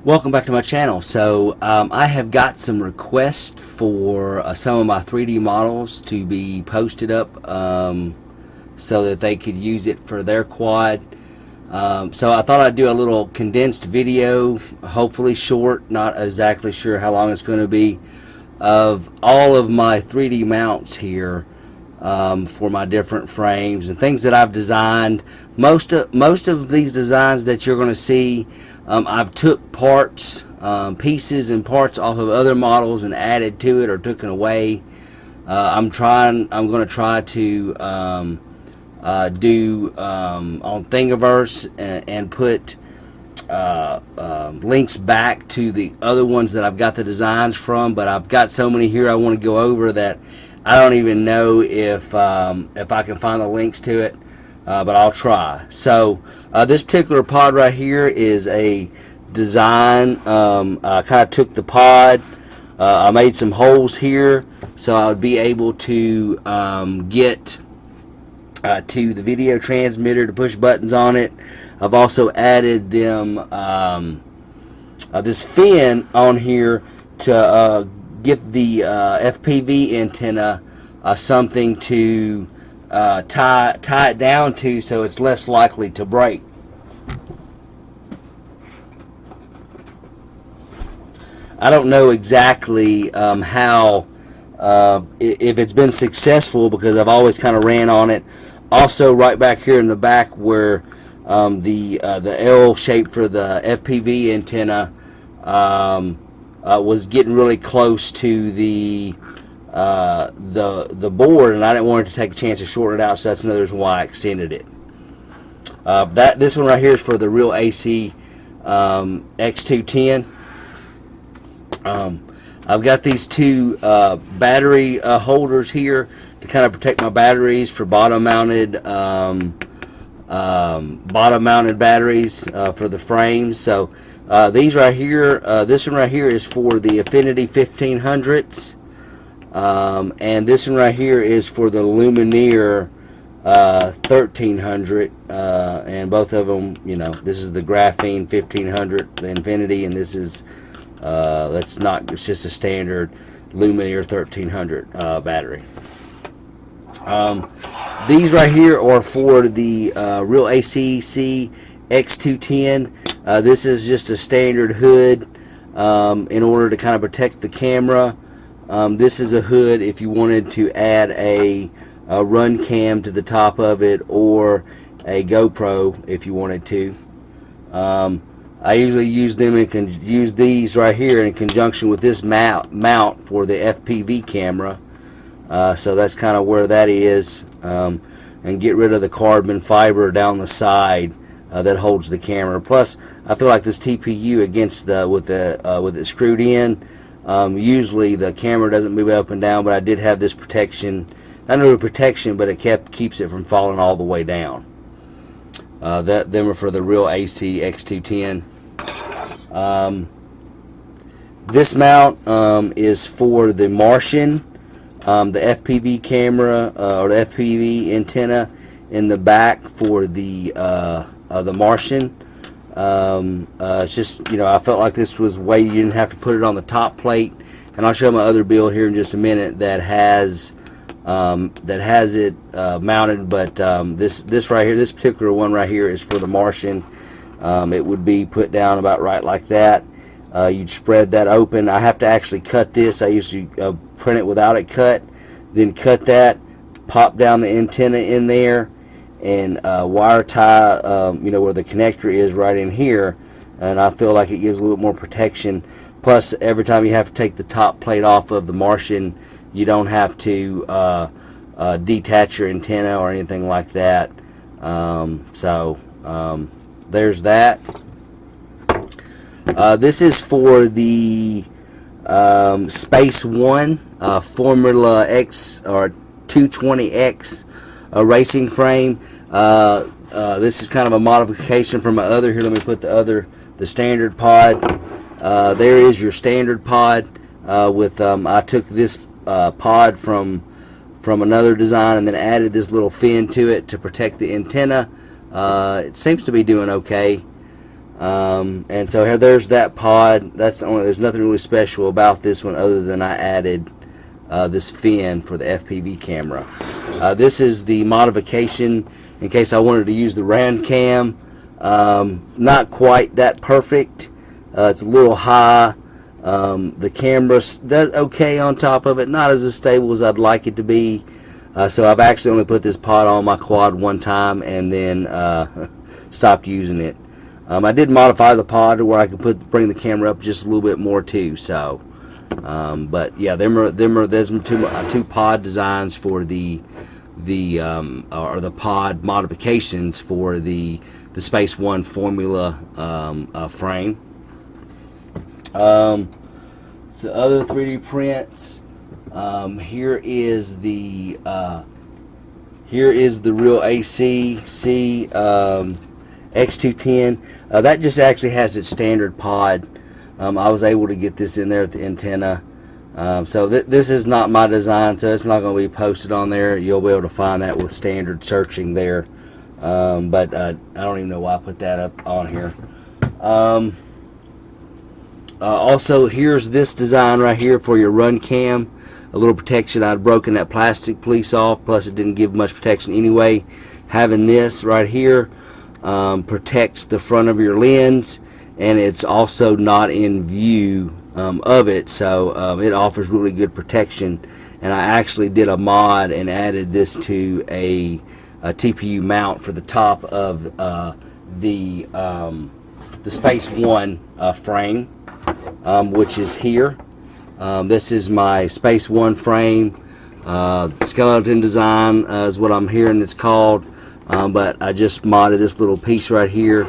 Welcome back to my channel. So I have got some requests for some of my 3D models to be posted up so that they could use it for their quad. So I thought I'd do a little condensed video, hopefully short, not exactly sure how long it's going to be, of all of my 3D mounts here for my different frames and things that I've designed. Most of these designs that you're going to see, I've took parts, pieces and parts off of other models and added to it or taken away. I'm going to try to do on Thingiverse and put links back to the other ones that I've got the designs from, but I've got so many here I want to go over that I don't even know if I can find the links to it, but I'll try. So this particular pod right here is a design. I kind of took the pod, I made some holes here so I would be able to get to the video transmitter to push buttons on it. I've also added them this fin on here to give the FPV antenna something to tie it down to, so it's less likely to break. I don't know exactly how if it's been successful, because I've always kind of ran on it. Also, right back here in the back where the L shape for the FPV antenna was getting really close to the board, and I didn't want it to take a chance to shorten it out, so that's another reason why I extended it. This one right here is for the Realacc x210. I've got these two battery holders here to kind of protect my batteries for bottom mounted batteries for the frames. So these right here, this one right here is for the Affinity 1500s, and this one right here is for the Lumineer 1300, and both of them, you know, this is the Graphene 1500, the Infinity, and this is that's not, it's just a standard Lumineer 1300 battery. These right here are for the Realacc x210. This is just a standard hood in order to kind of protect the camera. This is a hood if you wanted to add a Runcam to the top of it, or a Gopro if you wanted to. I usually use them and use these right here in conjunction with this mount for the FPV camera. So that's kind of where that is, and get rid of the carbon fiber down the side that holds the camera. Plus, I feel like this TPU against with it screwed in, usually the camera doesn't move up and down, but I did have this protection, not really protection, but it keeps it from falling all the way down. Them are for the Realacc x210. This mount is for the Martian, the FPV camera or the FPV antenna in the back for the Martian. It's just, you know, I felt like this was way you didn't have to put it on the top plate, and I'll show my other build here in just a minute that has it mounted, but this right here, this particular one right here, is for the Martian. It would be put down about right like that. You'd spread that open. I have to actually cut this. I usually print it without it cut, then cut that, pop down the antenna in there, and wire tie, you know, where the connector is right in here, and I feel like it gives a little bit more protection. Plus, every time you have to take the top plate off of the Martian, you don't have to detach your antenna or anything like that. There's that. This is for the Space One Formula X or 220X racing frame. This is kind of a modification from my other. Here, let me put the standard pod. There is your standard pod with I took this pod from another design and then added this little fin to it to protect the antenna. It seems to be doing okay. And so here, there's that pod. There's nothing really special about this one other than I added this fin for the FPV camera. This is the modification in case I wanted to use the Runcam. Not quite that perfect. It's a little high. The camera does okay on top of it, not as stable as I'd like it to be. So I've actually only put this pod on my quad one time and then stopped using it. I did modify the pod to where I could bring the camera up just a little bit more too. So, but yeah, there's two pod designs for the pod modifications for the Space One formula frame. So other 3D prints. Here is the Realacc x210. That just actually has its standard pod. I was able to get this in there at the antenna. So this is not my design, so it's not going to be posted on there. You'll be able to find that with standard searching there. But I don't even know why I put that up on here. Also, here's this design right here for your Runcam. A little protection. I'd broken that plastic piece off, plus it didn't give much protection anyway. Having this right here protects the front of your lens, and it's also not in view of it, so it offers really good protection. And I actually did a mod and added this to a TPU mount for the top of the Space One frame, which is here. This is my Space One frame. Skeleton design is what I'm hearing it's called. But I just modded this little piece right here,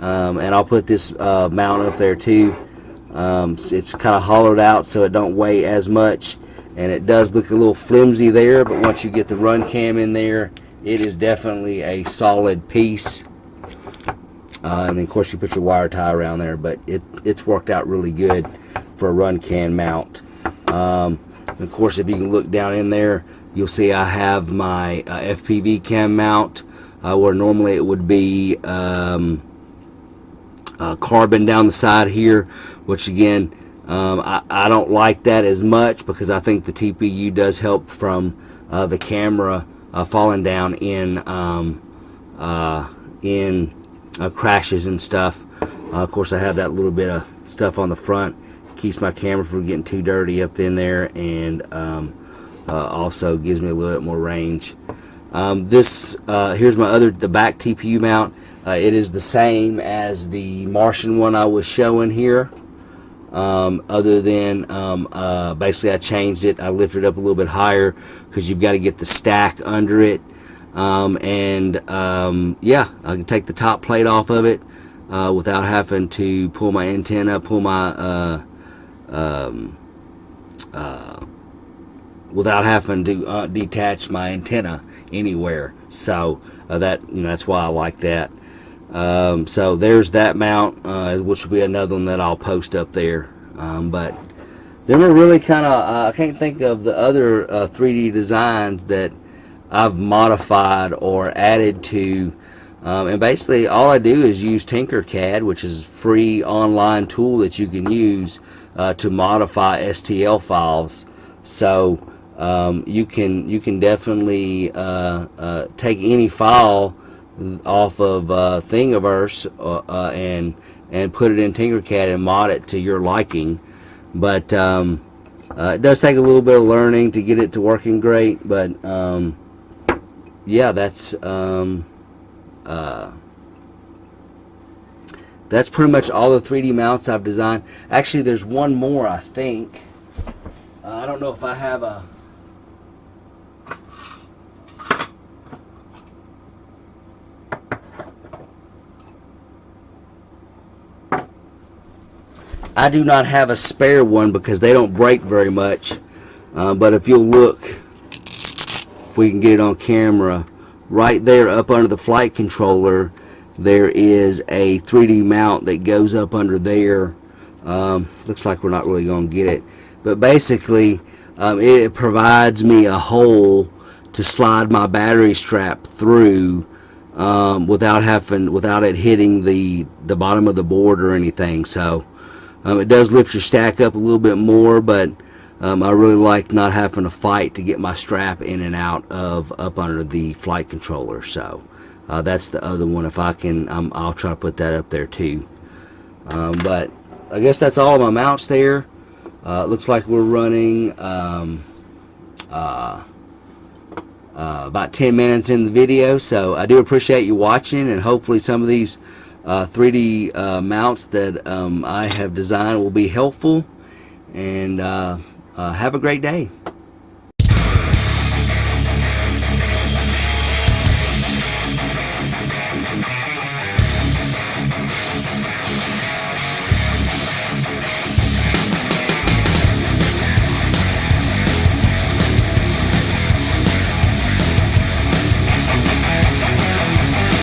and I'll put this mount up there too. It's kind of hollowed out so it don't weigh as much, and it does look a little flimsy there, but once you get the Runcam in there, it is definitely a solid piece. And then of course you put your wire tie around there, but it's worked out really good for a Runcam mount. Of course, if you can look down in there, you'll see I have my FPV cam mount, where normally it would be carbon down the side here, which again, I don't like that as much because I think the TPU does help from the camera falling down in crashes and stuff. Of course, I have that little bit of stuff on the front, keeps my camera from getting too dirty up in there, and also gives me a little bit more range. Here's the back TPU mount. It is the same as the Martian one I was showing here, other than basically I changed it. I lifted it up a little bit higher because you've got to get the stack under it. Yeah, I can take the top plate off of it without having to pull my antenna, without having to detach my antenna anywhere. So that's why I like that. So there's that mount, which will be another one that I'll post up there. But then we're really kind of I can't think of the other 3D designs that I've modified or added to. And basically all I do is use Tinkercad, which is a free online tool that you can use to modify STL files. So you can definitely take any file off of Thingiverse and put it in Tinkercad and mod it to your liking. But it does take a little bit of learning to get it to working great. But yeah, that's pretty much all the 3D mounts I've designed. Actually, there's one more, I think. I don't know if I have a... I do not have a spare one because they don't break very much. But if you'll look, if we can get it on camera, right there up under the flight controller, there is a 3D mount that goes up under there. Looks like we're not really going to get it. But basically, it provides me a hole to slide my battery strap through without it hitting the bottom of the board or anything. So it does lift your stack up a little bit more, but I really like not having to fight to get my strap in and out of up under the flight controller. So that's the other one. If I can, I'll try to put that up there too. But I guess that's all my mounts there. It looks like we're running about 10 minutes in the video, so I do appreciate you watching, and hopefully some of these 3D mounts that I have designed will be helpful, and have a great day.